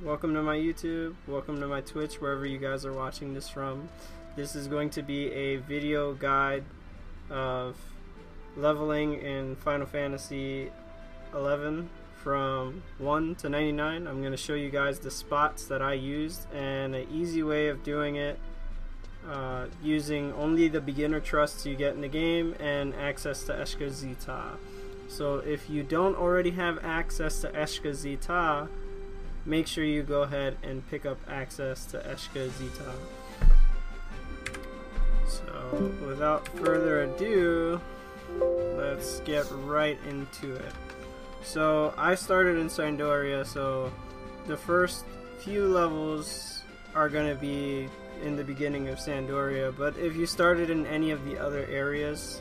Welcome to my YouTube, welcome to my Twitch, wherever you guys are watching this from. This is going to be a video guide of leveling in Final Fantasy 11 from 1 to 99. I'm going to show you guys the spots that I used and an easy way of doing it using only the beginner trusts you get in the game and access to Eschan Snapweeds. So if you don't already have access to Eschan Snapweeds, make sure you go ahead and pick up access to Eschan Snapweeds. So without further ado, let's get right into it. So I started in Sandoria, so the first few levels are going to be in the beginning of Sandoria, but if you started in any of the other areas,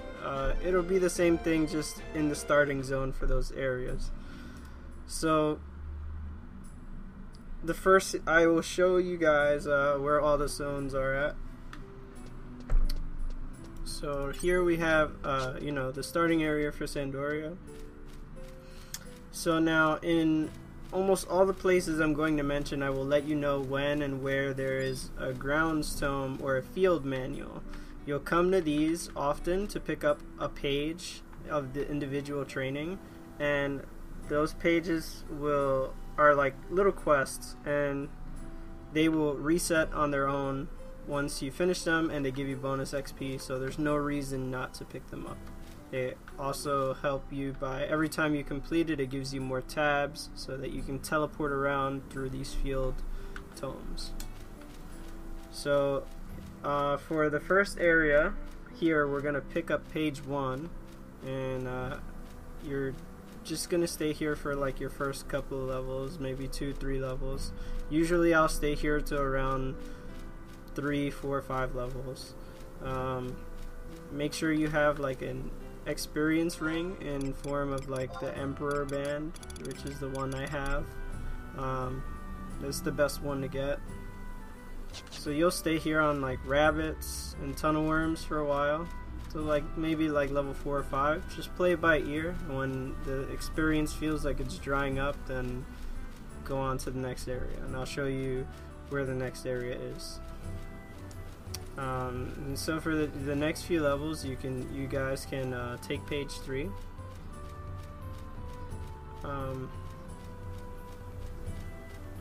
it'll be the same thing, just in the starting zone for those areas. So the first, I will show you guys where all the zones are at. So here we have the starting area for Sandoria. So now in almost all the places I'm going to mention, I will let you know when and where there is a grounds tome or a field manual. You'll come to these often to pick up a page of the individual training, and those pages are like little quests, and they will reset on their own once you finish them, and they give you bonus XP, so there's no reason not to pick them up. They also help you by every time you complete it, it gives you more tabs so that you can teleport around through these field tomes. So for the first area here, we're going to pick up page 1, and you're just going to stay here for like your first couple of levels, maybe 2-3 levels. Usually I'll stay here to around 3, 4, 5 levels. Make sure you have like an experience ring in form of like the Emperor band, which is the one I have. It's the best one to get. So you'll stay here on like rabbits and tunnel worms for a while, so like maybe like level 4 or 5. Just play it by ear. When the experience feels like it's drying up, then go on to the next area, and I'll show you where the next area is. And so for the next few levels, you guys can take page 3.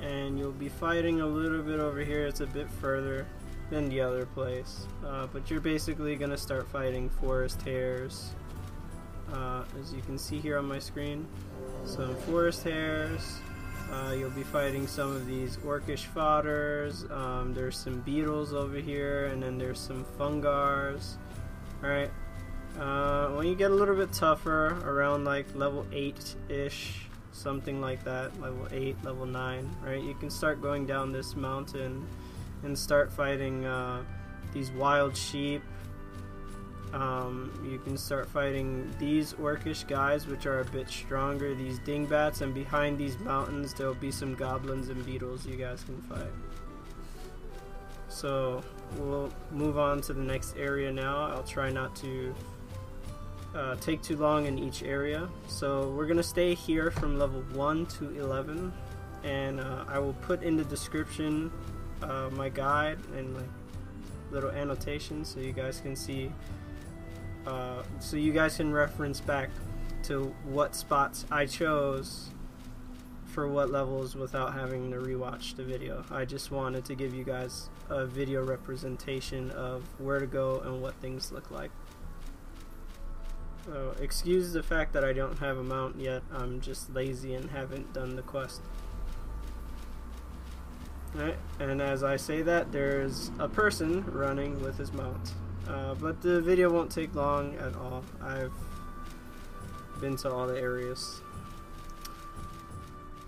And you'll be fighting a little bit over here. It's a bit further than the other place, but you're basically gonna start fighting forest hares, as you can see here on my screen. Some forest hares. You'll be fighting some of these orcish fodders. There's some beetles over here, and then there's some fungars. Alright, when you get a little bit tougher, around like level 8-ish, something like that, level 8, level 9, right, you can start going down this mountain and start fighting these wild sheep. You can start fighting these orcish guys, which are a bit stronger, these dingbats, and behind these mountains there'll be some goblins and beetles you guys can fight. So we'll move on to the next area now. I'll try not to take too long in each area. So we're gonna stay here from level 1 to 11, and I will put in the description my guide and like little annotations so you guys can see, so you guys can reference back to what spots I chose for what levels without having to rewatch the video. I just wanted to give you guys a video representation of where to go and what things look like. So excuse the fact that I don't have a mount yet. I'm just lazy and haven't done the quest. Alright, and as I say that, there's a person running with his mount. But the video won't take long at all. I've been to all the areas.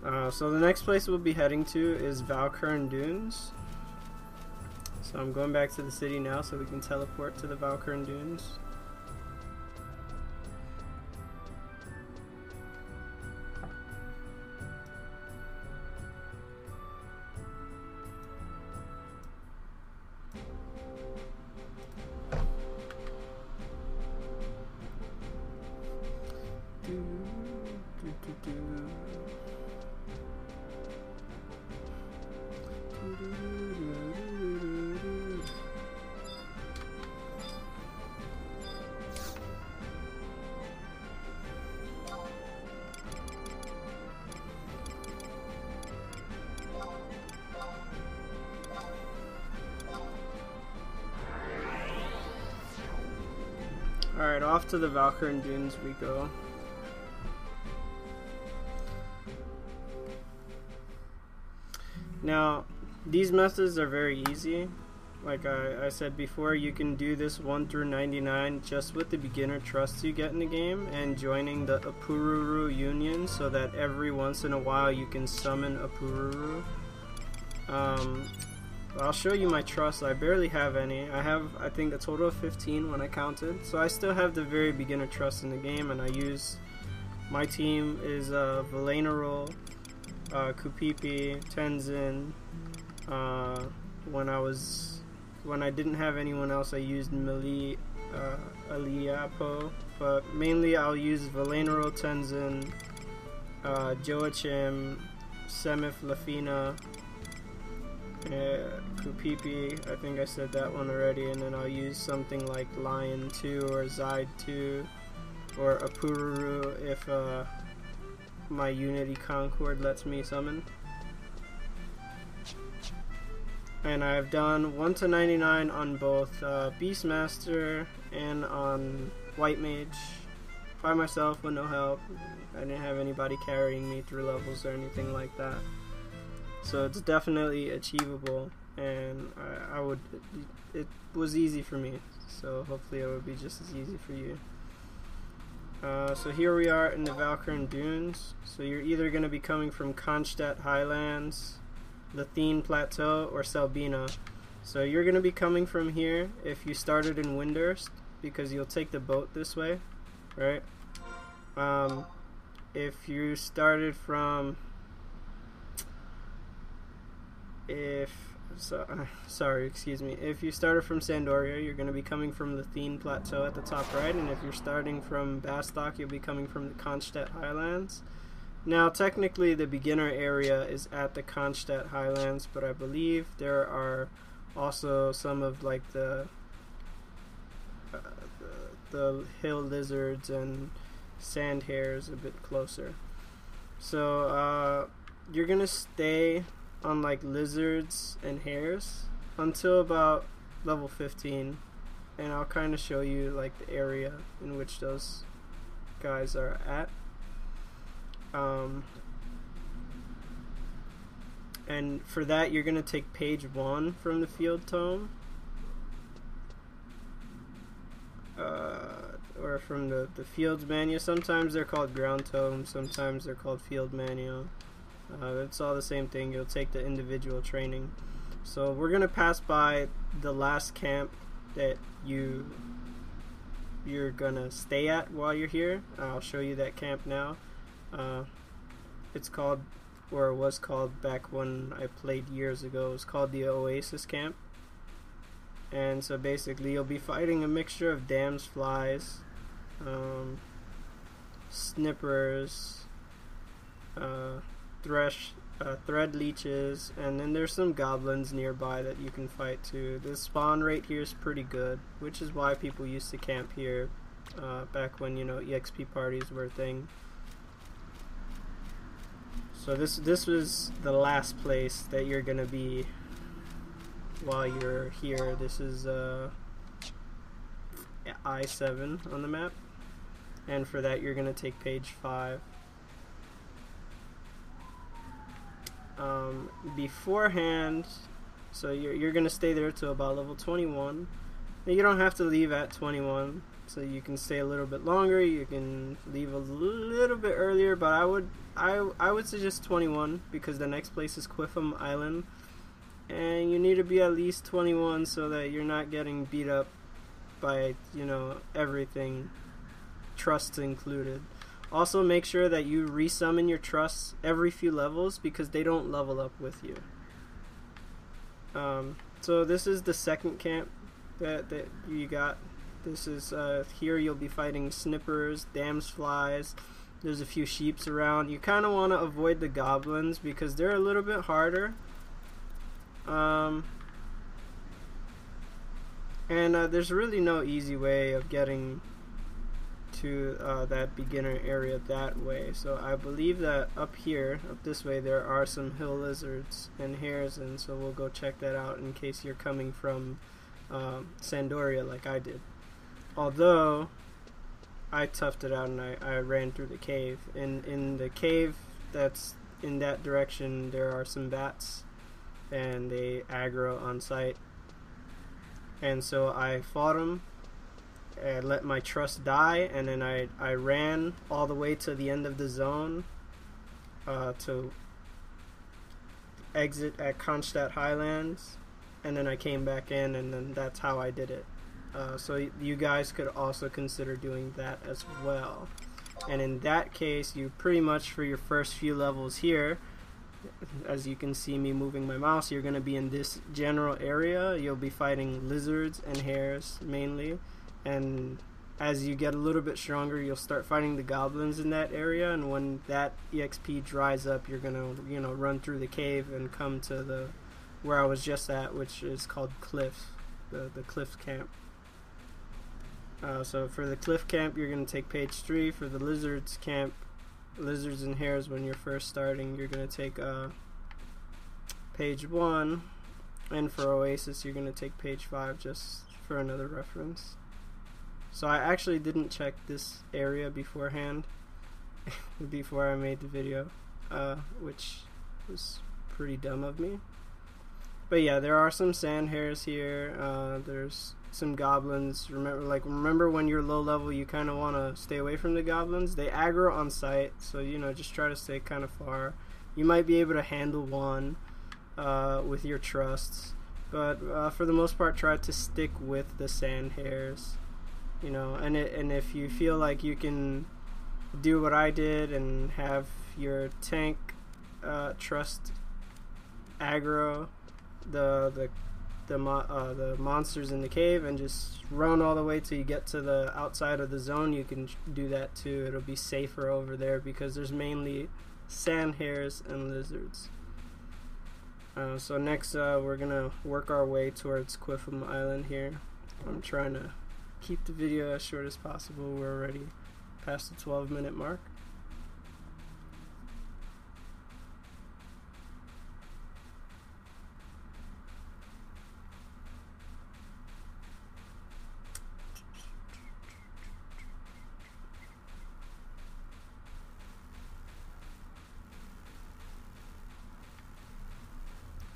So the next place we'll be heading to is Valkurm Dunes. So I'm going back to the city now so we can teleport to the Valkurm Dunes. Alright, off to the Valkurm Dunes we go. Now, these methods are very easy. Like I said before, you can do this 1 through 99 just with the beginner trusts you get in the game and joining the Apururu Union so that every once in a while you can summon Apururu. I'll show you my trusts. I barely have any. I have, I think, a total of 15 when I counted. So I still have the very beginner trust in the game, and I use, my team is Valenarol, Kupipi, Tenzin. When I didn't have anyone else, I used Mili, Aliapo, but mainly I'll use Valenarol, Tenzin, Joachim, Semif Lafina, Kupipi, I think I said that one already, and then I'll use something like Lion 2 or Zide 2 or Apururu if my Unity Concord lets me summon. And I've done 1 to 99 on both Beastmaster and on White Mage by myself with no help. I didn't have anybody carrying me through levels or anything like that. So it's definitely achievable, and it was easy for me, so hopefully it would be just as easy for you. So here we are in the Valkurm Dunes. So you're either going to be coming from Kronstadt Highlands, Lethene Plateau, or Selbina. So you're going to be coming from here if you started in Windurst, because you'll take the boat this way, right? If you started from... If you started from Sandoria, you're going to be coming from the Lethene Plateau at the top right, and if you're starting from Bastok, you'll be coming from the Kronstadt Highlands. Now, technically, the beginner area is at the Kronstadt Highlands, but I believe there are also some of like the hill lizards and sand hares a bit closer. So you're going to stay on like lizards and hares until about level 15, and I'll kind of show you like the area in which those guys are at. And for that you're gonna take page 1 from the field tome, or from the fields manual. Sometimes they're called ground tome, sometimes they're called field manual. It's all the same thing. You'll take the individual training. So we're gonna pass by the last camp that you're gonna stay at while you're here. I'll show you that camp now. It's called, or it was called back when I played years ago, it was called the Oasis camp. And so basically you'll be fighting a mixture of Damesflys, Snippers, thread leeches, and then there's some goblins nearby that you can fight too. The spawn rate here is pretty good, which is why people used to camp here back when, you know, EXP parties were a thing. So this was the last place that you're gonna be while you're here. This is I-7 on the map, and for that you're gonna take page 5. Beforehand, so you're gonna stay there till about level 21. Now, you don't have to leave at 21, so you can stay a little bit longer. You can leave a little bit earlier, but I would suggest 21 because the next place is Qufim Island, and you need to be at least 21 so that you're not getting beat up by, you know, everything, trusts included. Also, make sure that you resummon your trusts every few levels because they don't level up with you. So this is the second camp that you got. This is here you'll be fighting Snippers, Damesflys. There's a few sheeps around. You kind of want to avoid the goblins because they're a little bit harder. And there's really no easy way of getting to that beginner area that way. So I believe that up here, up this way, there are some hill lizards and hares, and so we'll go check that out in case you're coming from Sandoria like I did. Although I toughed it out and I ran through the cave. In the cave that's in that direction, there are some bats, and they aggro on sight. And so I fought them, and let my trust die, and then I ran all the way to the end of the zone to exit at Kronstadt Highlands, and then I came back in, and then that's how I did it. So you guys could also consider doing that as well. And in that case, you pretty much, for your first few levels here, as you can see me moving my mouse, you're going to be in this general area. You'll be fighting lizards and hares mainly, and as you get a little bit stronger, you'll start fighting the goblins in that area, and when that EXP dries up, you're going to, you know, run through the cave and come to the where I was just at, which is called Cliff, the Cliff Camp. So for the Cliff Camp, you're going to take page 3. For the Lizards Camp, Lizards and Hares, when you're first starting, you're going to take page 1, and for Oasis, you're going to take page 5, just for another reference. So I actually didn't check this area beforehand, before I made the video, which was pretty dumb of me. But yeah, there are some sand hares here. There's some goblins. Remember when you're low level, you kind of want to stay away from the goblins. They aggro on sight, so you know, just try to stay kind of far. You might be able to handle one with your trusts, but for the most part, try to stick with the sand hares. You know, and if you feel like you can do what I did and have your tank trust aggro the monsters in the cave and just run all the way till you get to the outside of the zone, you can do that too. It'll be safer over there because there's mainly sand hares and lizards. So next we're gonna work our way towards Qufim Island here. I'm trying to keep the video as short as possible. We're already past the 12-minute mark.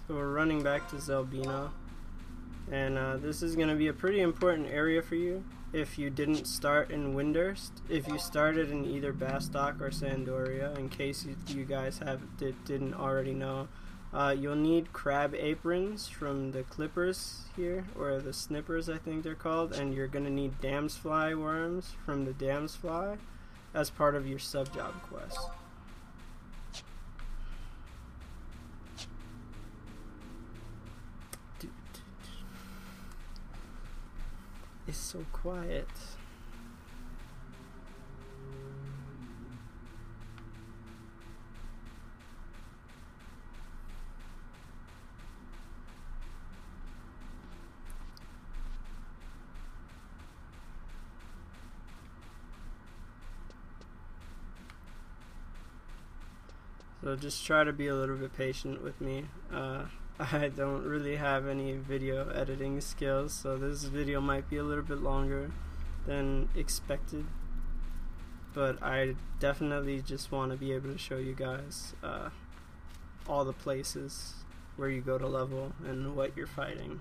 So we're running back to Zelbina, and this is going to be a pretty important area for you if you didn't start in Windurst. If you started in either Bastock or Sandoria, in case you guys didn't already know, you'll need crab aprons from the Clippers here, or the Snippers I think they're called, and you're going to need Damesfly worms from the Damesfly as part of your sub-job quest. It's so quiet. So just try to be a little bit patient with me. I don't really have any video editing skills, so this video might be a little bit longer than expected, but I definitely just want to be able to show you guys all the places where you go to level and what you're fighting.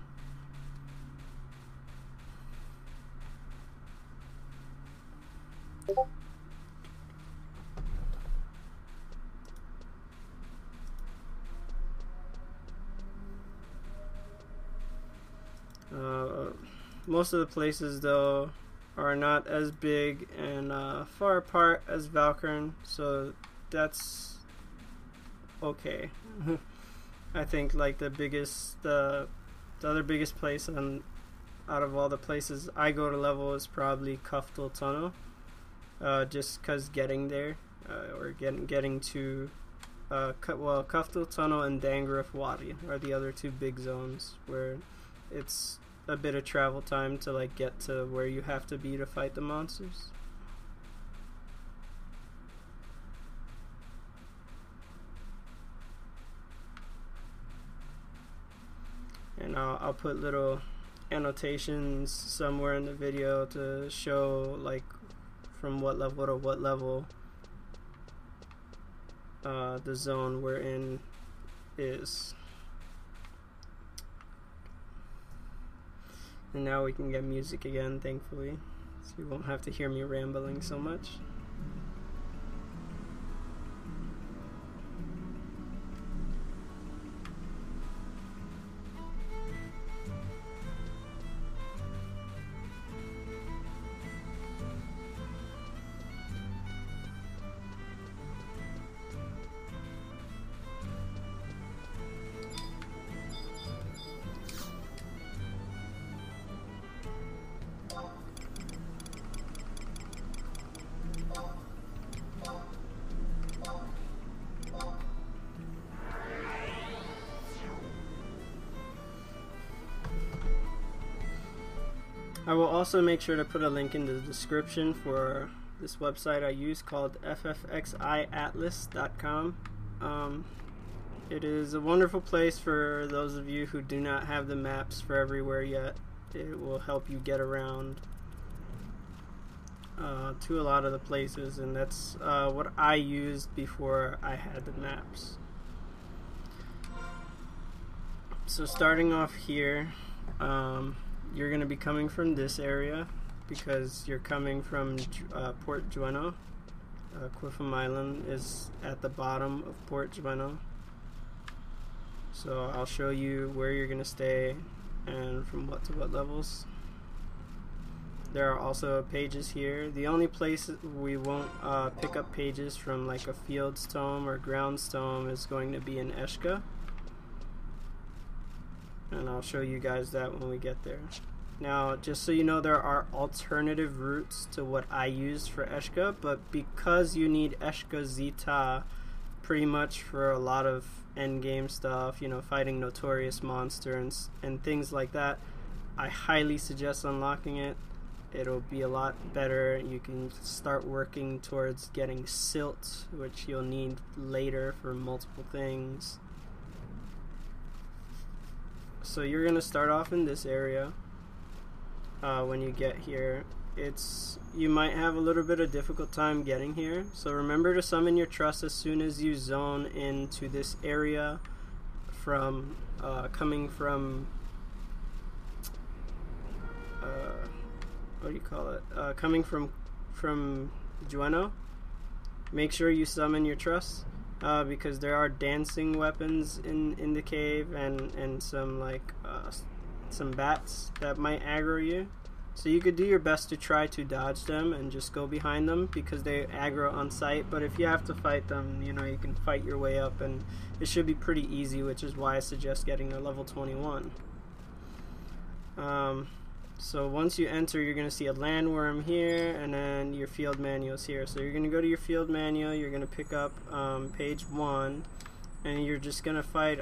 Most of the places though are not as big and far apart as Valkurm, so that's okay. I think like the other biggest place out of all the places I go to level is probably Kuftal Tunnel, just because getting there or getting to Kuftal Tunnel and Dangruf Wadi are the other two big zones where it's a bit of travel time to like get to where you have to be to fight the monsters. And I'll put little annotations somewhere in the video to show like from what level to what level the zone we're in is. And now we can get music again, thankfully, so you won't have to hear me rambling so much. I will also make sure to put a link in the description for this website I use called ffxiatlas.com. It is a wonderful place for those of you who do not have the maps for everywhere yet. It will help you get around to a lot of the places, and that's what I used before I had the maps. So starting off here, you're going to be coming from this area because you're coming from Port Jueno. Qufim Island is at the bottom of Port Jueno. So I'll show you where you're going to stay and from what to what levels. There are also pages here. The only place we won't pick up pages from like a Field's Tome or Ground's Tome is going to be in Eschan. And I'll show you guys that when we get there. Now, just so you know, there are alternative routes to what I used for Eschan, but because you need Eschan Zeta pretty much for a lot of endgame stuff, you know, fighting notorious monsters and things like that, I highly suggest unlocking it. It'll be a lot better. You can start working towards getting Silt, which you'll need later for multiple things. So you're going to start off in this area. When you get here, you might have a little bit of difficult time getting here, so remember to summon your trust as soon as you zone into this area from coming from what do you call it, coming from Jueno. Make sure you summon your trust, because there are dancing weapons in the cave and some like some bats that might aggro you. So you could do your best to try to dodge them and just go behind them because they aggro on sight. But if you have to fight them, you know, you can fight your way up and it should be pretty easy, which is why I suggest getting a level 21. So once you enter, you're going to see a landworm here and then your field manuals here. So you're going to go to your field manual, you're going to pick up page 1, and you're just going to fight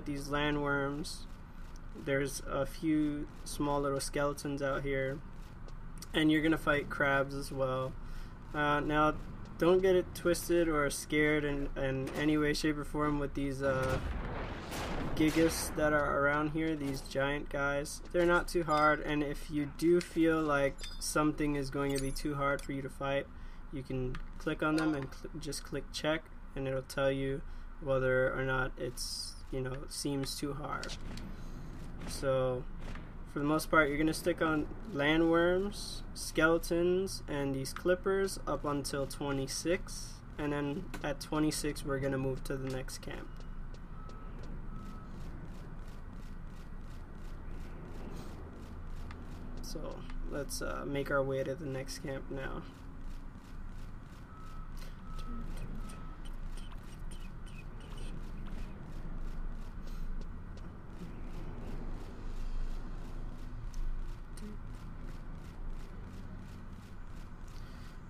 these landworms. There's a few small little skeletons out here, and you're gonna fight crabs as well. Now, don't get it twisted or scared in any way, shape, or form with these Gibbons that are around here, these giant guys. They're not too hard, and if you do feel like something is going to be too hard for you to fight, you can click on them and just click check, and it'll tell you whether or not it's, you know, it seems too hard. So for the most part, you're going to stick on landworms, skeletons, and these clippers up until 26, and then at 26 we're going to move to the next camp. So let's make our way to the next camp now.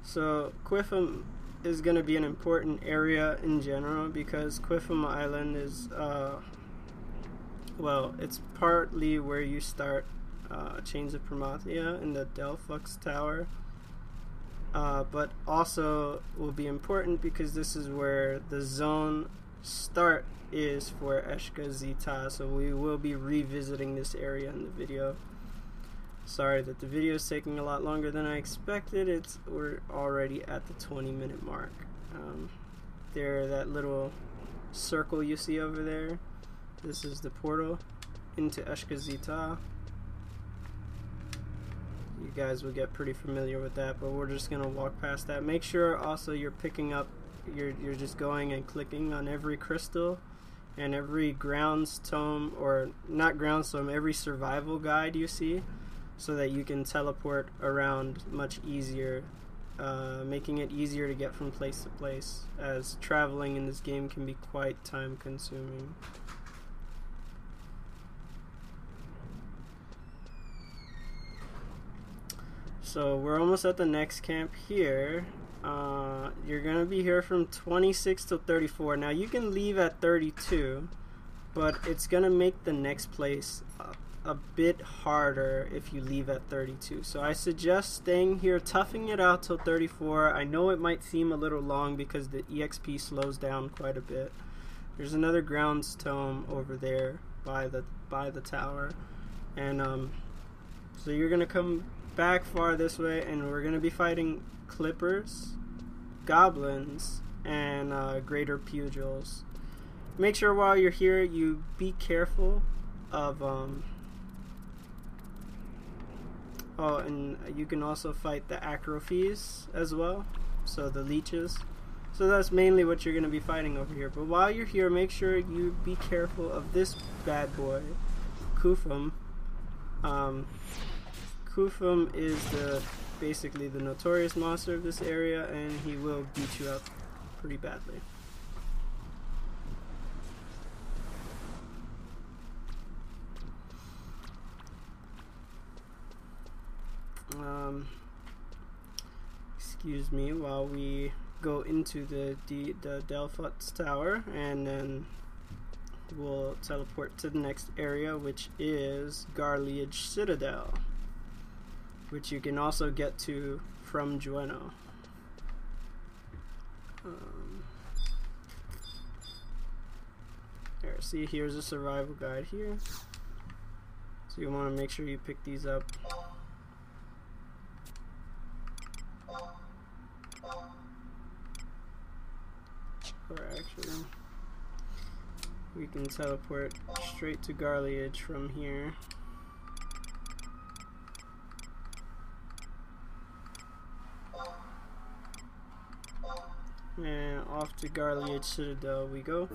So Qufim is going to be an important area in general because Qufim Island is, well, it's partly where you start Chains of Promathia in the Delphux Tower, but also will be important because this is where the zone start is for Eshka Zita, so we will be revisiting this area in the video. Sorry that the video is taking a lot longer than I expected. We're already at the 20-minute mark. There, that little circle you see over there, this is the portal into Eshka Zita. You guys will get pretty familiar with that, but we're just gonna walk past that. Make sure also you're picking up, you're just going and clicking on every crystal and every grounds tome, or not grounds tome, every survival guide you see, so that you can teleport around much easier, making it easier to get from place to place, as traveling in this game can be quite time consuming. So we're almost at the next camp here. You're gonna be here from 26 till 34. Now you can leave at 32, but it's gonna make the next place a bit harder if you leave at 32. So I suggest staying here, toughing it out till 34. I know it might seem a little long because the EXP slows down quite a bit. There's another grounds tome over there by the tower, and so you're gonna come back far this way, and we're gonna be fighting Clippers, Goblins, and greater Pugils. Make sure while you're here you be careful of oh, and you can also fight the Acrophes as well, so the Leeches. So that's mainly what you're going to be fighting over here. But while you're here, make sure you be careful of this bad boy, Qufim. Qufim is basically the notorious monster of this area, and he will beat you up pretty badly. Excuse me while we go into the Delphux Tower, and then we'll teleport to the next area, which is Garliage Citidel, which you can also get to from Jueno. There, see, here's a survival guide here. So you want to make sure you pick these up. Or actually, we can teleport straight to Garliage from here. And off to Garliage Citidel we go.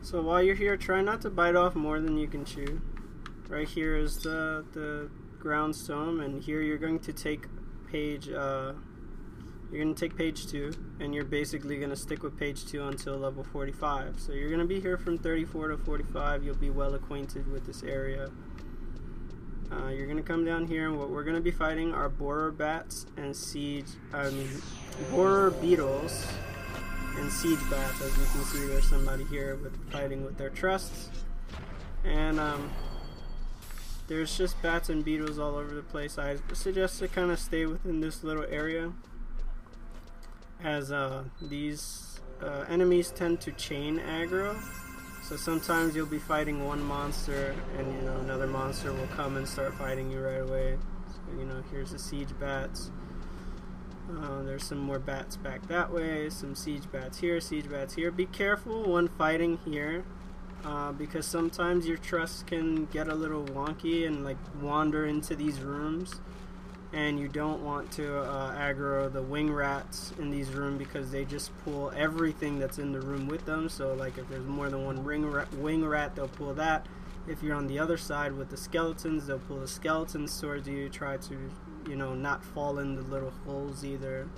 So while you're here, try not to bite off more than you can chew. Right here is the ground tome, and here you're going to take page page 2, and you're basically going to stick with page 2 until level 45. So you're going to be here from 34 to 45. You'll be well acquainted with this area. You're going to come down here, and what we're going to be fighting are Borrer bats and Borrer beetles and siege bats. As you can see, there's somebody here fighting with their trusts, and there's just bats and beetles all over the place. I suggest to kind of stay within this little area, as these enemies tend to chain aggro. So sometimes you'll be fighting one monster, and another monster will come and start fighting you right away. So here's the siege bats. There's some more bats back that way, some siege bats here, siege bats here. Be careful when fighting here, because sometimes your trusts can get a little wonky and like wander into these rooms, and you don't want to aggro the wing rats in these rooms because they just pull everything that's in the room with them. So like if there's more than one wing rat, they'll pull that. If you're on the other side with the skeletons, they'll pull the skeletons towards you. Try to you know, not fall in the little holes either.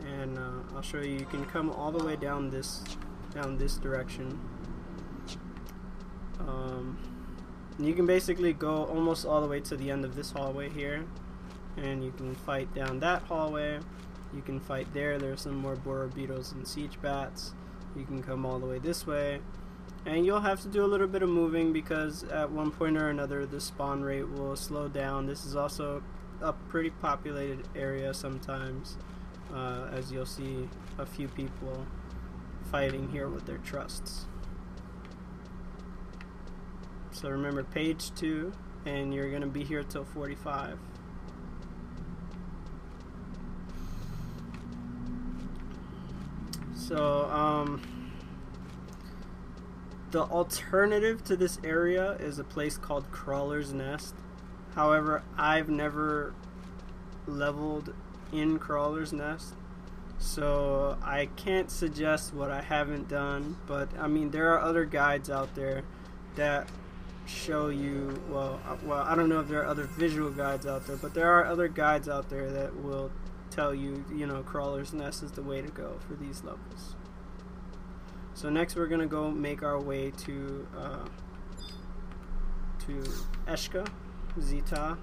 And I'll show you. You can come all the way down this direction. You can basically go almost all the way to the end of this hallway here, and you can fight down that hallway. You can fight there. There's some more Borrer beetles and siege bats. You can come all the way this way, and you'll have to do a little bit of moving because at one point or another the spawn rate will slow down. This is also a pretty populated area sometimes, as you'll see a few people fighting here with their trusts. So remember, page 2, and you're going to be here till 45. So, the alternative to this area is a place called Crawler's Nest. However, I've never leveled in Crawler's Nest, so I can't suggest what I haven't done, but I mean, there are other guides out there that show you, well, I don't know if there are other visual guides out there, but there are other guides out there that will tell you, you know, Crawler's Nest is the way to go for these levels. So next we're gonna go make our way to Eschan Zita.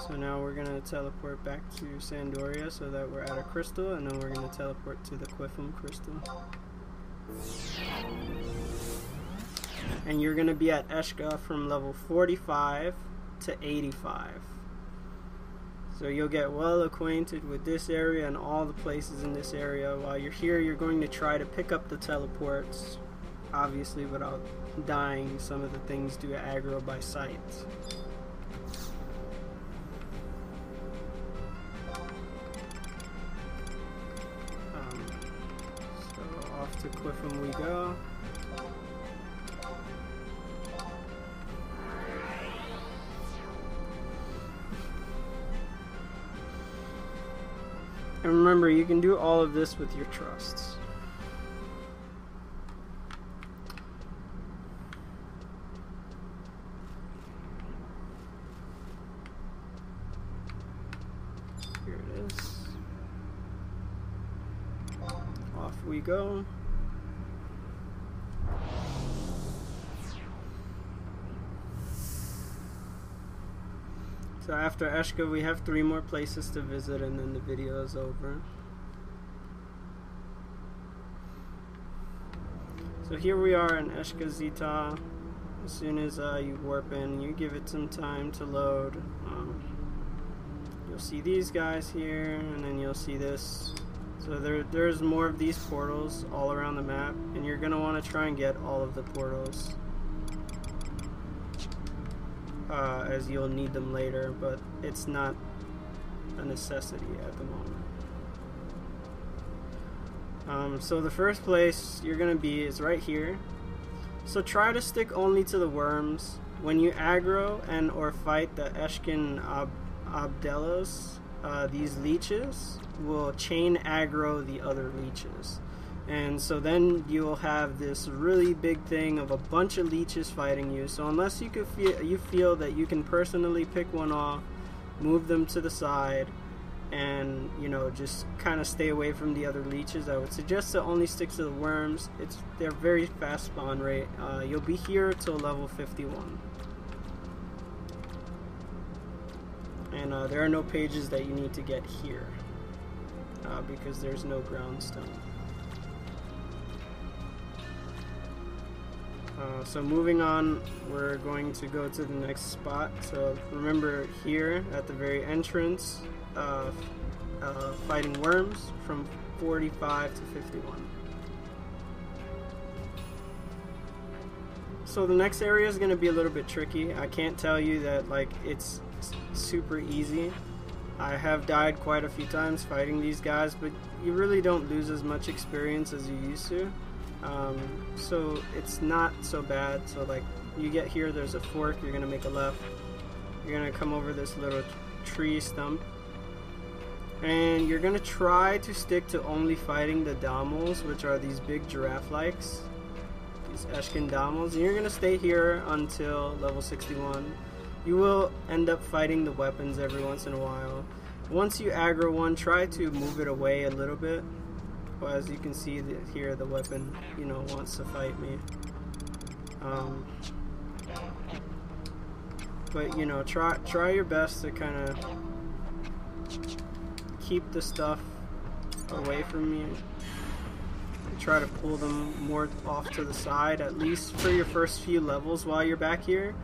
So now we're gonna teleport back to Sandoria so that we're at a crystal, and then we're gonna teleport to the Qufim crystal. And you're going to be at Eschan from level 45 to 85. So you'll get well acquainted with this area and all the places in this area. While you're here, you're going to try to pick up the teleports, obviously without dying. Some of the things do aggro by sight. So off to Qufim we go. And remember, you can do all of this with your trusts. Here it is. Off we go. So after Eschan, we have 3 more places to visit, and then the video is over. So here we are in Eschan Zita. As soon as you warp in, you give it some time to load. You'll see these guys here, and then you'll see this. So there's more of these portals all around the map, and you're going to want to try and get all of the portals. As you'll need them later, but it's not a necessity at the moment. So the first place you're gonna be is right here. So try to stick only to the worms. When you aggro and or fight the Eschan Abdelos, these leeches will chain aggro the other leeches. And so then you'll have this really big thing of a bunch of leeches fighting you. So unless you feel that you can personally pick one off, move them to the side, and you know, just kind of stay away from the other leeches, I would suggest to only stick to the worms. They're very fast spawn rate. You'll be here till level 51. And there are no pages that you need to get here because there's no groundstone. So moving on, we're going to go to the next spot. So remember, here at the very entrance, fighting worms from 45 to 51. So the next area is going to be a little bit tricky. I can't tell you that like it's super easy. I have died quite a few times fighting these guys, but you really don't lose as much experience as you used to. So it's not so bad. So like you get here, there's a fork, you're gonna make a left, you're gonna come over this little tree stump, and you're gonna try to stick to only fighting the Dhamels, which are these big giraffe likes, these Eschan Dhamels, and you're gonna stay here until level 61. You will end up fighting the weapons every once in a while. Once you aggro one, try to move it away a little bit. Well, as you can see here, the weapon, you know, wants to fight me. But you know, try your best to kind of keep the stuff away from you. Try to pull them more off to the side, at least for your first few levels while you're back here,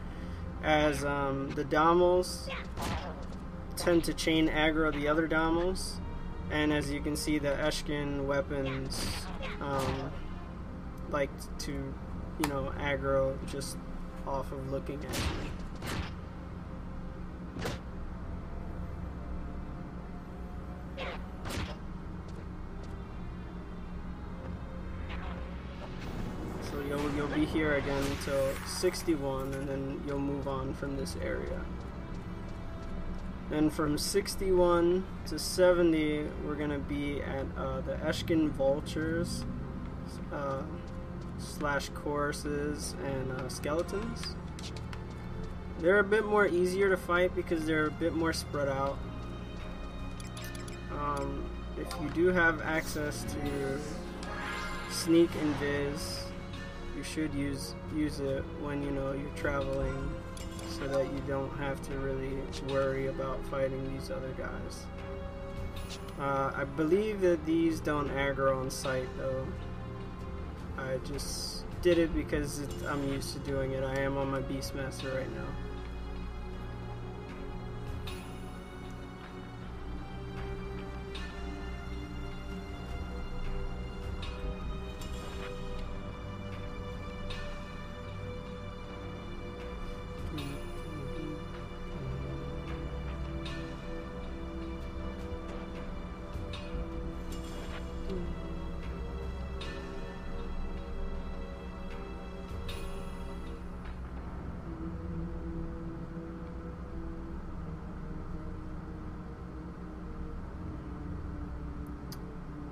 as the Dhamels tend to chain aggro the other Dhamels, and as you can see, the Eschan weapons like to, you know, aggro just off of looking at you. You'll be here again until 61, and then you'll move on from this area. Then from 61 to 70, we're gonna be at the Eschan Vultures / Corses and Skeletons. They're a bit more easier to fight because they're a bit more spread out. If you do have access to sneak and viz, you should use it when, you know, you're traveling, so that you don't have to really worry about fighting these other guys. I believe that these don't aggro on sight though. I just did it because I'm used to doing it. I am on my Beastmaster right now.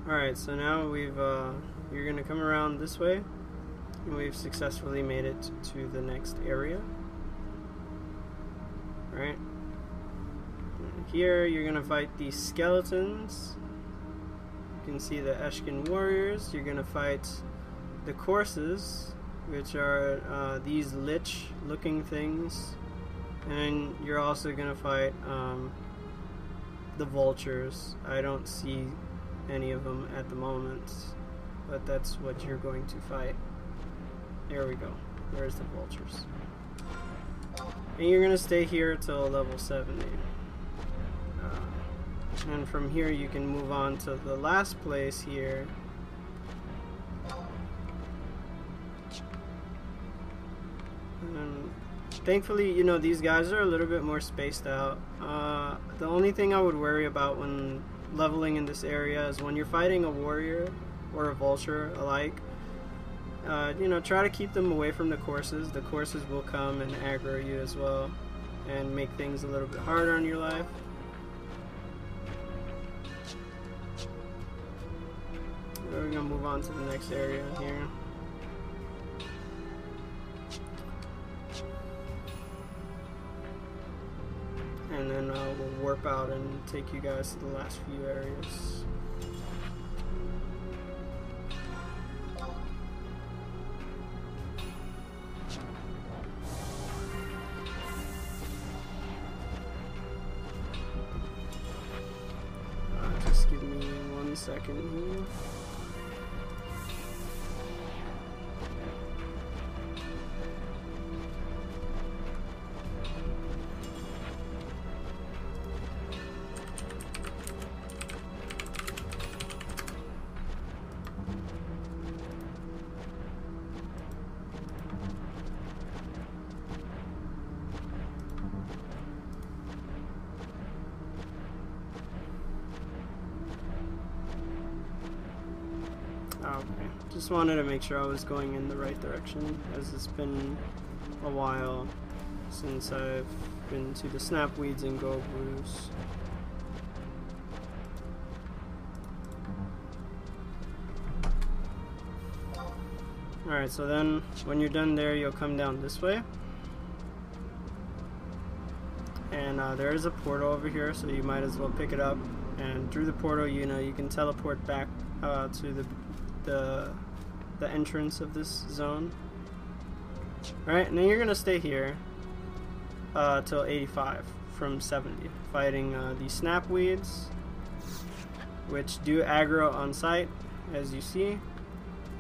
Alright, so now you're gonna come around this way, and we've successfully made it to the next area. Alright. Here you're gonna fight these skeletons. You can see the Eschan warriors. You're gonna fight the Corses, which are these lich looking things. And you're also gonna fight the Vultures. I don't see any of them at the moment, but that's what you're going to fight. There we go. There's the Vultures. And you're going to stay here till level 70. And from here you can move on to the last place here. And thankfully, you know, these guys are a little bit more spaced out. The only thing I would worry about when leveling in this area is when you're fighting a warrior or a vulture alike, you know, try to keep them away from the Corses. The Corses will come and aggro you as well and make things a little bit harder on your life. We're gonna move on to the next area here. And then we'll warp out and take you guys to the last few areas. Just give me 1 second here. Okay, just wanted to make sure I was going in the right direction, as it's been a while since I've been to the Snapweeds and Gobbues. Alright, so then when you're done there, you'll come down this way. and there is a portal over here, so you might as well pick it up. And through the portal, you know, you can teleport back to the entrance of this zone. All right, and then you're gonna stay here till 85 from 70, fighting the Snapweeds, which do aggro on sight, as you see.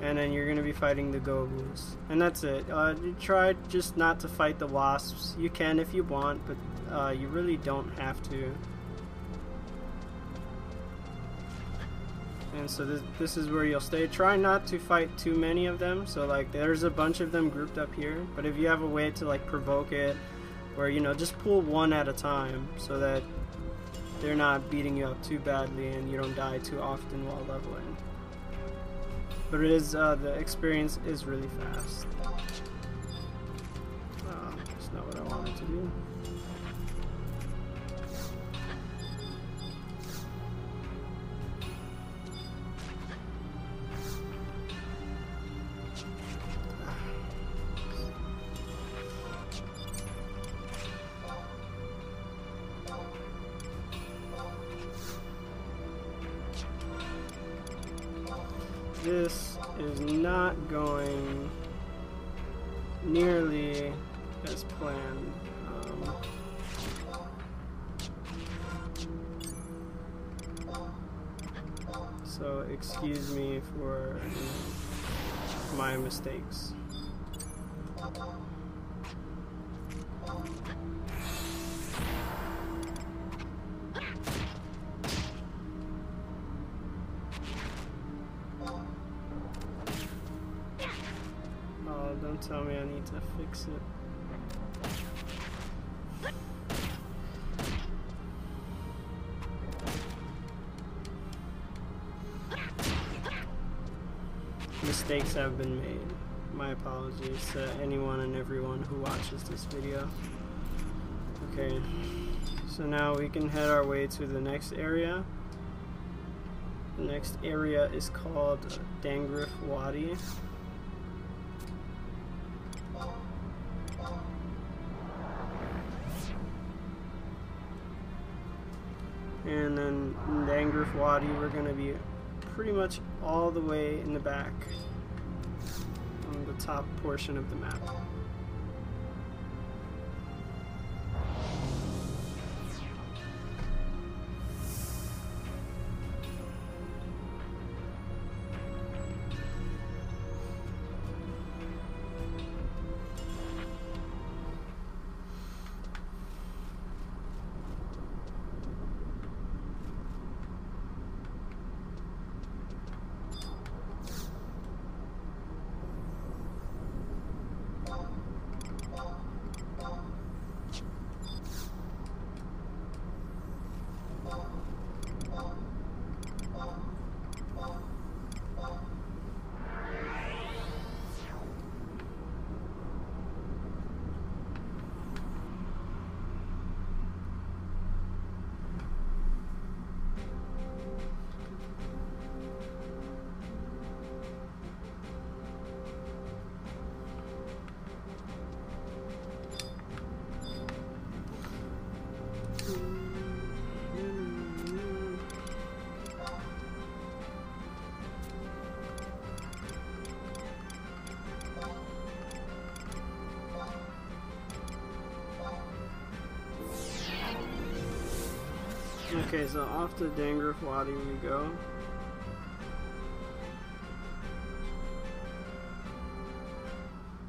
And then you're going to be fighting the Gobbues. And that's it. You try just not to fight the wasps. You can if you want, but you really don't have to. And so this is where you'll stay. Try not to fight too many of them. So like there's a bunch of them grouped up here. But if you have a way to like provoke it, or you know, just pull one at a time so that they're not beating you up too badly and you don't die too often while leveling. But it is, the experience is really fast. That's not what I wanted to do. This is not going nearly as planned. So excuse me for my mistakes. Don't tell me I need to fix it. Mistakes have been made. My apologies to anyone and everyone who watches this video. Okay, so now we can head our way to the next area. The next area is called Dangruf Wadi. And then in Dangruf Wadi, we're going to be pretty much all the way in the back on the top portion of the map. Okay, so off to Dangruf Wadi we go.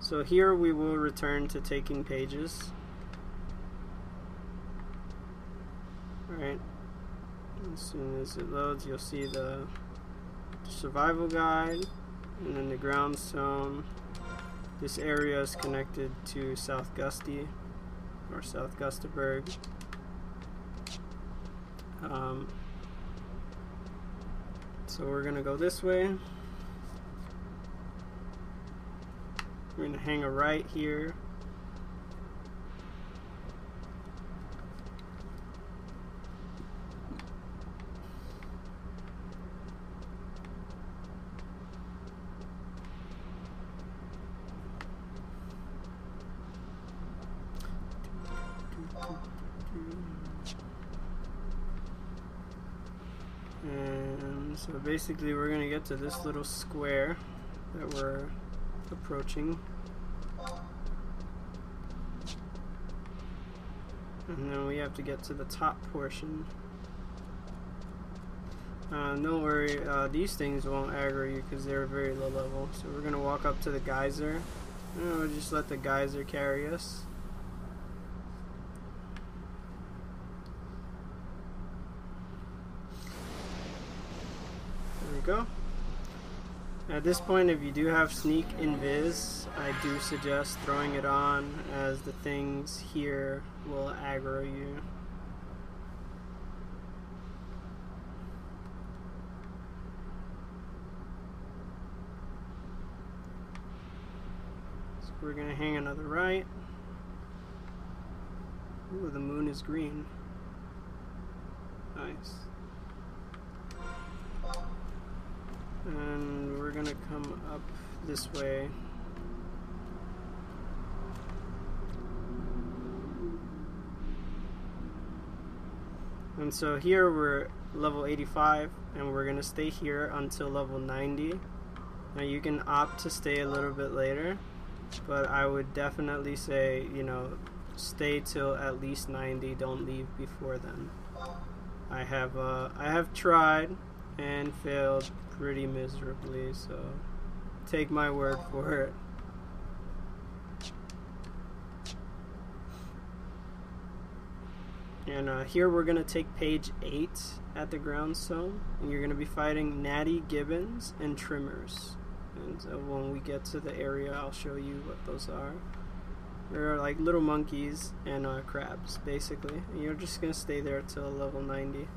So here we will return to taking pages. Alright. As soon as it loads, you'll see the survival guide and then the ground zone. This area is connected to South Gusty or South Gustaberg. So we're gonna go this way. We're gonna hang a right here. So basically we're going to get to this little square that we're approaching. And then we have to get to the top portion. Don't worry, these things won't aggro you because they're very low level. So we're going to walk up to the geyser. And we'll just let the geyser carry us. There we go. At this point, if you do have sneak invis, I do suggest throwing it on, as the things here will aggro you. So we're gonna hang another right. Ooh, the moon is green. Nice. And we're gonna come up this way. And so here we're level 85, and we're gonna stay here until level 90. Now you can opt to stay a little bit later, but I would definitely say, you know, stay till at least 90. Don't leave before then. I have tried and failed pretty miserably, so take my word for it. And here we're gonna take page 8 at the ground zone, and you're gonna be fighting Natty, Gibbons, and Trimmers. And so when we get to the area, I'll show you what those are. They're like little monkeys and crabs, basically. And you're just gonna stay there till level 90.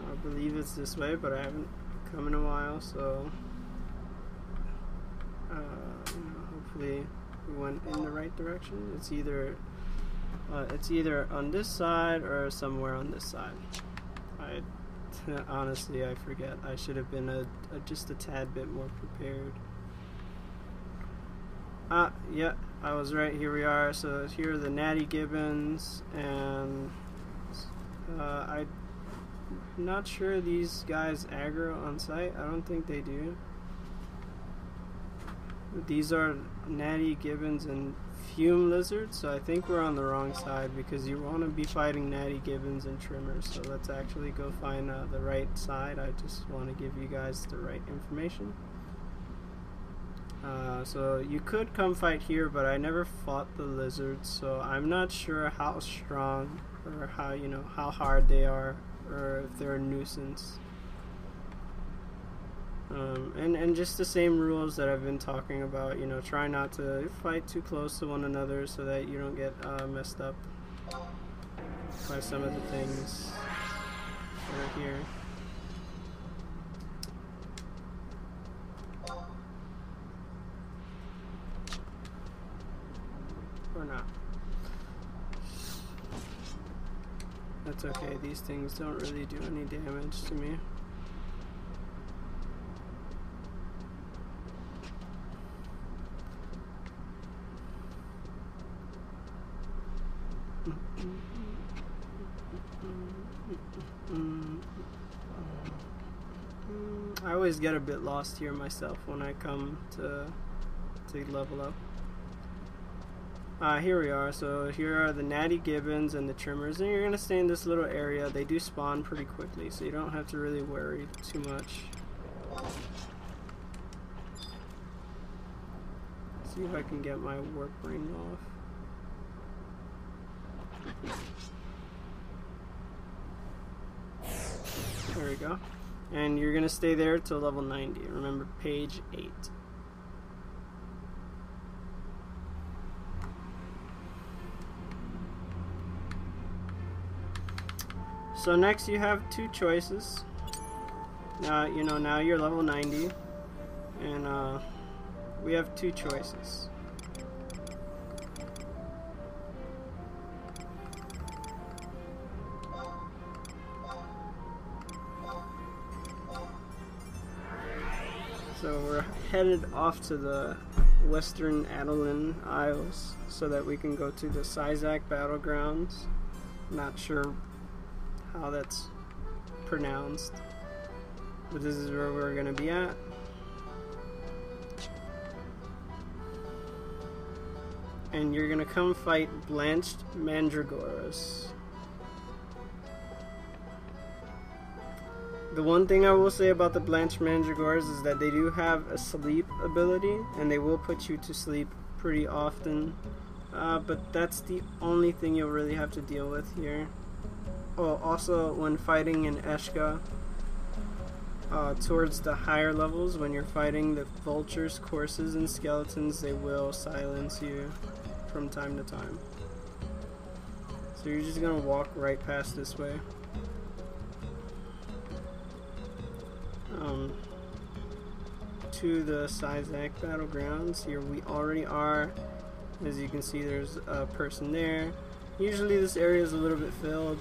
I believe it's this way, but I haven't come in a while, so you know, hopefully we went in the right direction. It's either on this side or somewhere on this side. Honestly, I forget. I should have been just a tad bit more prepared. Yeah, I was right. Here we are. So here are the Natty Gibbons, and I'm not sure these guys aggro on sight. I don't think they do. These are Natty Gibbons and Fume Lizards, so I think we're on the wrong side because you want to be fighting Natty Gibbons and Trimmers. So let's actually go find the right side. I just want to give you guys the right information. So you could come fight here, but I never fought the lizards, so I'm not sure how strong or how, you know, how hard they are, or if they're a nuisance. And just the same rules that I've been talking about, you know, try not to fight too close to one another so that you don't get messed up by some of the things that are here. Or not. That's okay, these things don't really do any damage to me. I always get a bit lost here myself when I come to level up. Here we are. So here are the Natty Gibbons and the Trimmers, and you're going to stay in this little area. They do spawn pretty quickly, so you don't have to really worry too much. See if I can get my warp ring off. There we go. And you're going to stay there till level 90. Remember, page 8. So next you have two choices. You know, now you're level 90, and we have two choices. So we're headed off to the Western Adelan Isles so that we can go to the Ceizak Battlegrounds. Not sure how that's pronounced, but this is where we're gonna be at. And you're gonna come fight Blanched Mandragoras. The one thing I will say about the Blanched Mandragoras is that they do have a sleep ability, and they will put you to sleep pretty often. But that's the only thing you'll really have to deal with here. Oh, also when fighting in Eshka, towards the higher levels, when you're fighting the Vultures, Corses, and Skeletons, they will silence you from time to time. So you're just gonna walk right past this way. To the Ceizak Battlegrounds. Here we already are. As you can see, there's a person there. Usually this area is a little bit filled.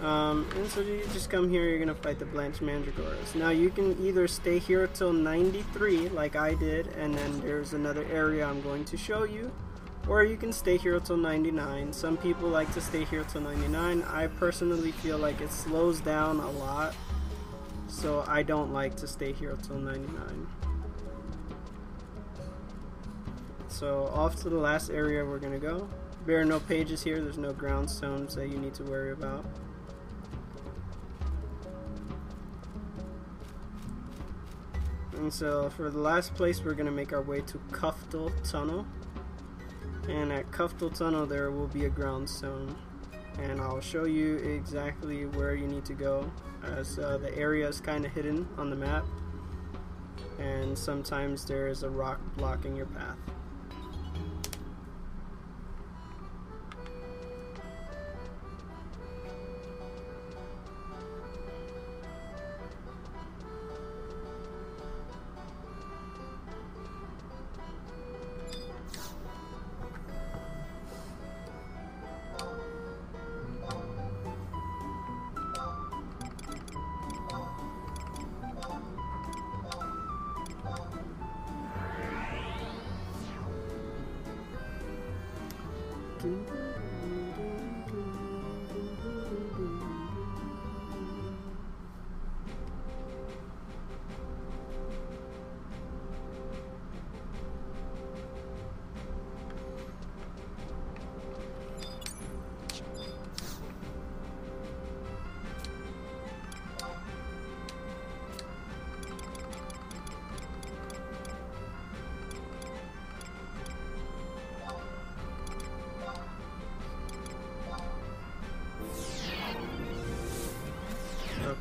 And so you just come here, you're gonna fight the Blanched Mandragoras. Now you can either stay here till 93 like I did, and then there's another area I'm going to show you, or you can stay here till 99. Some people like to stay here till 99. I personally feel like it slows down a lot, so I don't like to stay here till 99. So off to the last area we're gonna go. There are no pages here, there's no ground stones that you need to worry about. And so for the last place, we're gonna make our way to Kuftal Tunnel. And at Kuftal Tunnel there will be a ground stone, and I'll show you exactly where you need to go, as the area is kind of hidden on the map, and sometimes there is a rock blocking your path.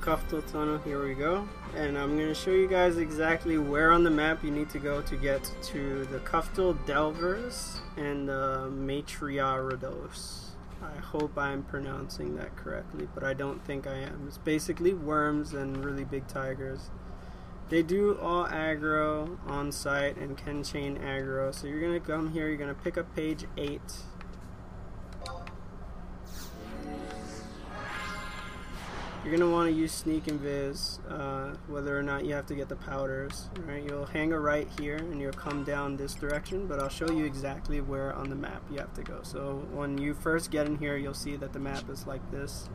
Kuftal Tunnel, here we go, and I'm going to show you guys exactly where on the map you need to go to get to the Kuftal Delvers and Machairodus. I hope I'm pronouncing that correctly, but I don't think I am. It's basically worms and really big tigers. They do all aggro on site and can chain aggro, so you're going to come here, you're going to pick up page 8. You're going to want to use sneak and viz, whether or not you have to get the powders. Right? You'll hang a right here and you'll come down this direction, but I'll show you exactly where on the map you have to go. So when you first get in here, you'll see that the map is like this.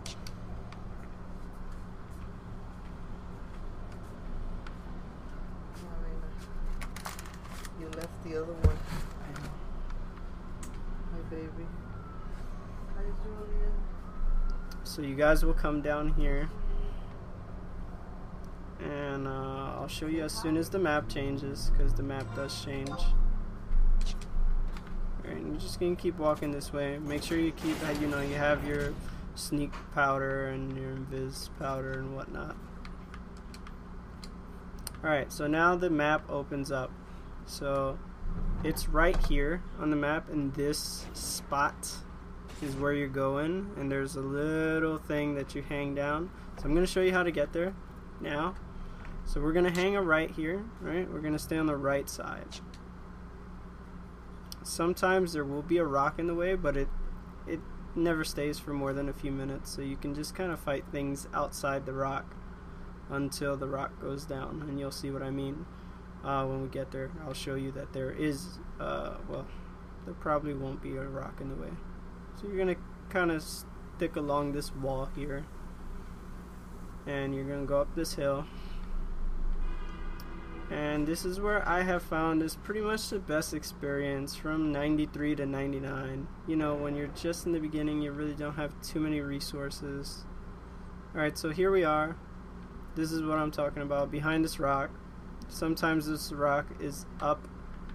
You left the other one. Hi, baby. Hi, Julia. So you guys will come down here, and I'll show you as soon as the map changes, because the map does change. Alright, you're just gonna keep walking this way. Make sure you keep, you know, you have your sneak powder and your invis powder and whatnot. Alright, so now the map opens up. So it's right here on the map, in this spot is where you're going, and there's a little thing that you hang down. So I'm going to show you how to get there now. So we're going to hang a right here, right? We're going to stay on the right side. Sometimes there will be a rock in the way, but it never stays for more than a few minutes, so you can just kind of fight things outside the rock until the rock goes down, and you'll see what I mean. when we get there, I'll show you that there is, well, there probably won't be a rock in the way. So you're going to kind of stick along this wall here. And you're going to go up this hill. And this is where I have found is pretty much the best experience from 93 to 99. You know, when you're just in the beginning, you really don't have too many resources. Alright, so here we are. This is what I'm talking about, behind this rock. Sometimes this rock is up,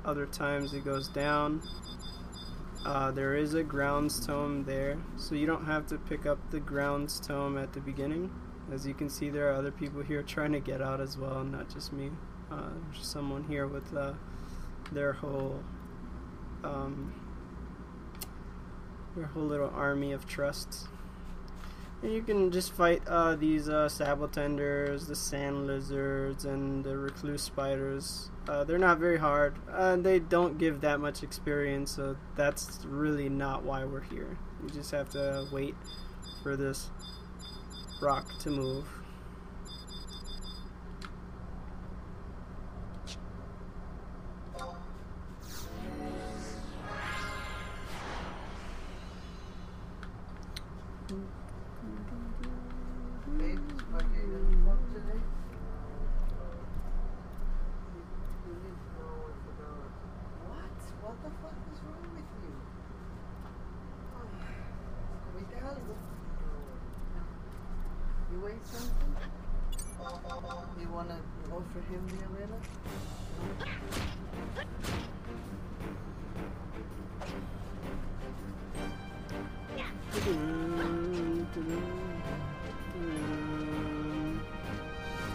other times it goes down. There is a grounds tome there, so you don't have to pick up the grounds tome at the beginning. As you can see, there are other people here trying to get out as well, not just me. There's someone here with their whole little army of trusts. And you can just fight these sabble tenders, the sand lizards, and the recluse spiders. They're not very hard. They don't give that much experience, so that's really not why we're here. You just have to wait for this rock to move. You want to offer him the arena?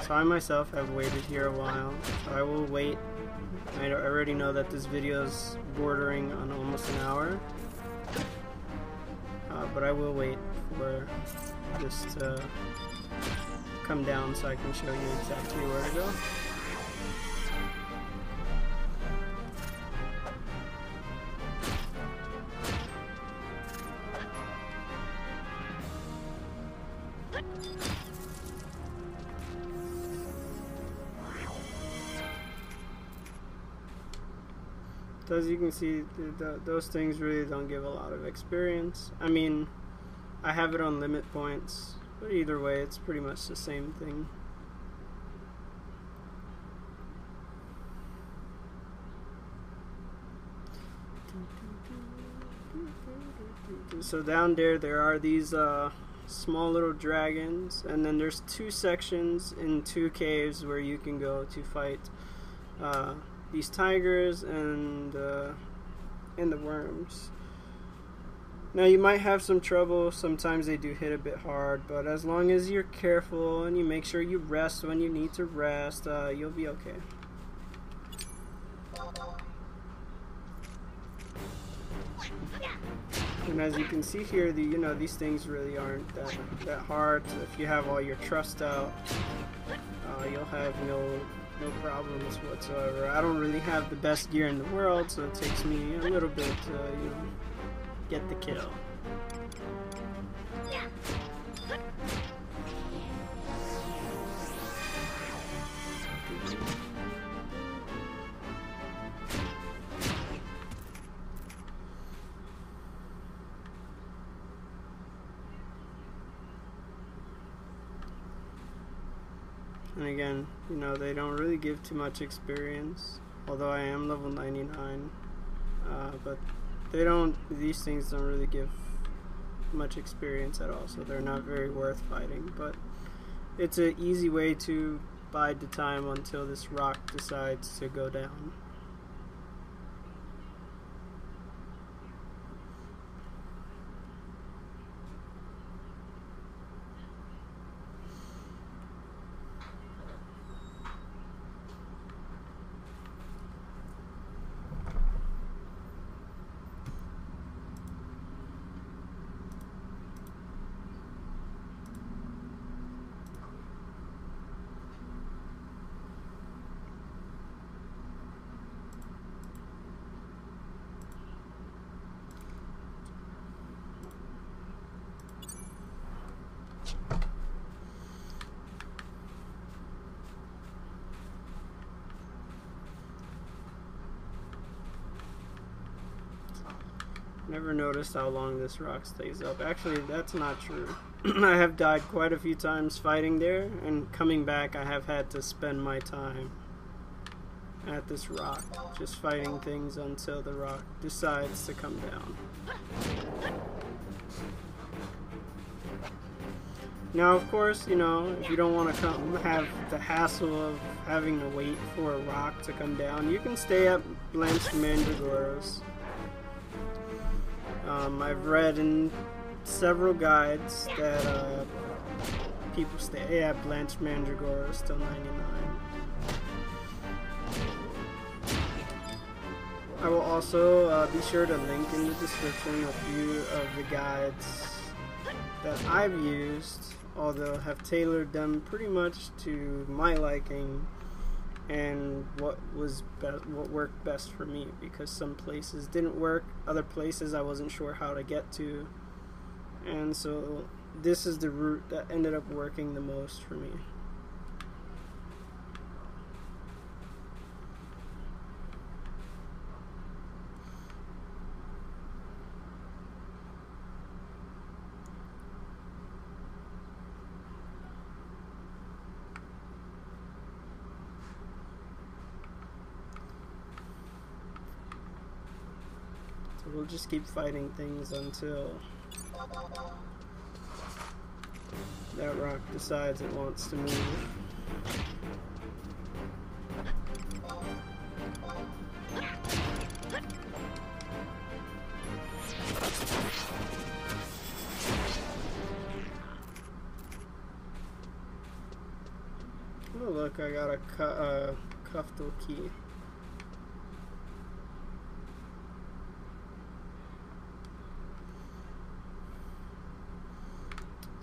So I myself have waited here a while, so I will wait. I already know that this video is bordering on almost an hour, but I will wait for this to come down so I can show you exactly where to go. So as you can see, those things really don't give a lot of experience. I mean, I have it on limit points, but either way, it's pretty much the same thing. So down there are these small little dragons, and then there's 2 sections in 2 caves where you can go to fight these tigers and the worms. Now you might have some trouble, sometimes they do hit a bit hard, but as long as you're careful and you make sure you rest when you need to rest, you'll be okay. And as you can see here, these things really aren't that hard. So if you have all your trust out, you'll have no problems whatsoever. I don't really have the best gear in the world, so it takes me a little bit to get the kill. And again, they don't really give too much experience, although I am level 99, but these things don't really give much experience at all, so they're not very worth fighting. But it's an easy way to bide the time until this rock decides to go down. Never noticed how long this rock stays up. Actually, that's not true. I have died quite a few times fighting there, and coming back I have had to spend my time at this rock, just fighting things until the rock decides to come down. Now, of course, you know, if you don't want to have the hassle of having to wait for a rock to come down, you can stay at Blanched Mandragoras. I've read in several guides that people stay at Blanched Mandragoras till 99. I will also be sure to link in the description a few of the guides that I've used, although have tailored them pretty much to my liking and what worked best for me, because some places didn't work, other places I wasn't sure how to get to, and so this is the route that ended up working the most for me. We'll just keep fighting things until that rock decides it wants to move. Oh look, I got a Kuftal key.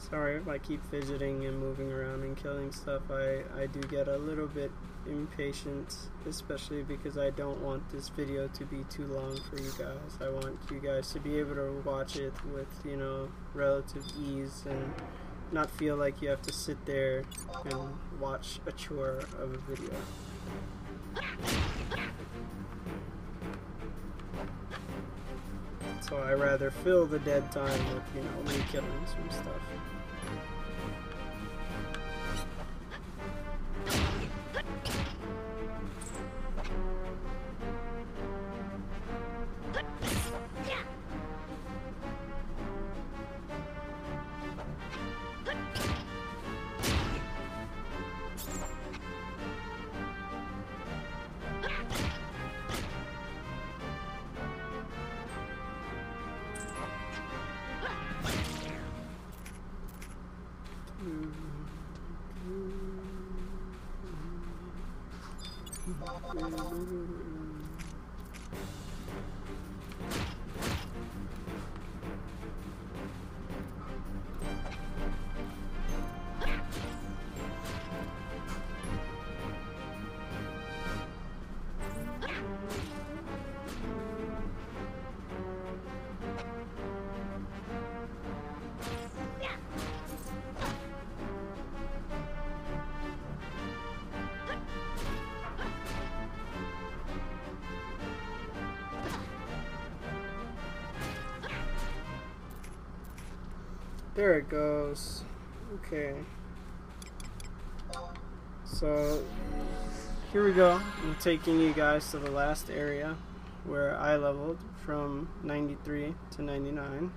Sorry if I keep fidgeting and moving around and killing stuff. I do get a little bit impatient, especially because I don't want this video to be too long for you guys. I want you guys to be able to watch it with, you know, relative ease and not feel like you have to sit there and watch a chore of a video. So I rather fill the dead time with, you know, me killing some stuff. There it goes. Okay. So here we go. I'm taking you guys to the last area where I leveled from 93 to 99.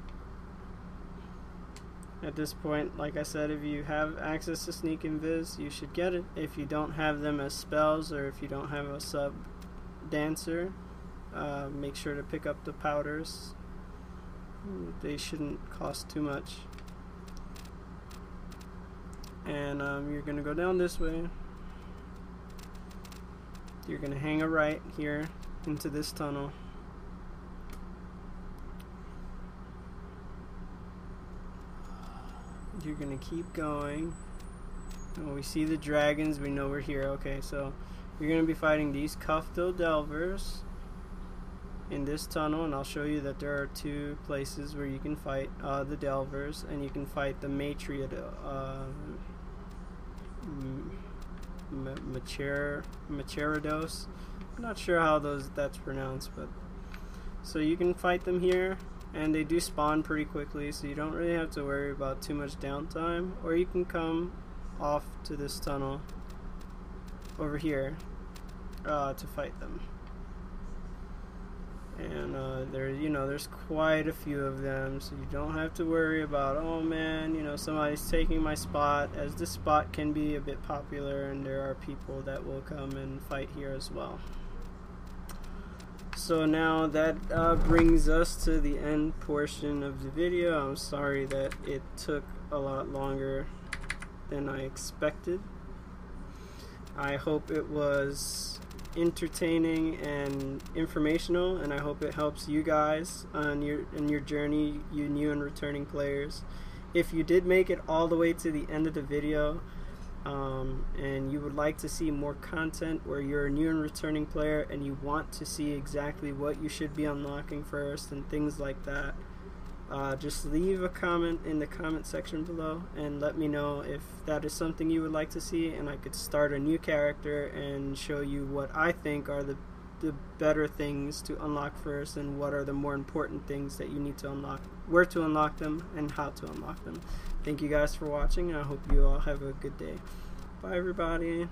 At this point, like I said, if you have access to sneak and viz, you should get it. If you don't have them as spells, or if you don't have a sub dancer, make sure to pick up the powders. They shouldn't cost too much. And you're gonna go down this way. You're gonna hang a right here into this tunnel. You're gonna keep going. Oh, we see the dragons, we know we're here. Okay, so you're gonna be fighting these Kuftal delvers in this tunnel, and I'll show you that there are two places where you can fight the delvers, and you can fight the Machairodus. I'm not sure how that's pronounced, but so you can fight them here. and they do spawn pretty quickly, so you don't really have to worry about too much downtime. Or you can come off to this tunnel over here to fight them. And there's quite a few of them, so you don't have to worry about, oh man, somebody's taking my spot, as this spot can be a bit popular and there are people that will come and fight here as well. So now that brings us to the end portion of the video. I'm sorry that it took a lot longer than I expected. I hope it was entertaining and informational, and I hope it helps you guys on your journey, you new and returning players. If you did make it all the way to the end of the video, and you would like to see more content where you're a new and returning player and you want to see exactly what you should be unlocking first and things like that, just leave a comment in the comment section below and let me know if that is something you would like to see, and I could start a new character and show you what I think are the better things to unlock first and what are the more important things that you need to unlock, where to unlock them and how to unlock them. Thank you guys for watching, and I hope you all have a good day. Bye everybody.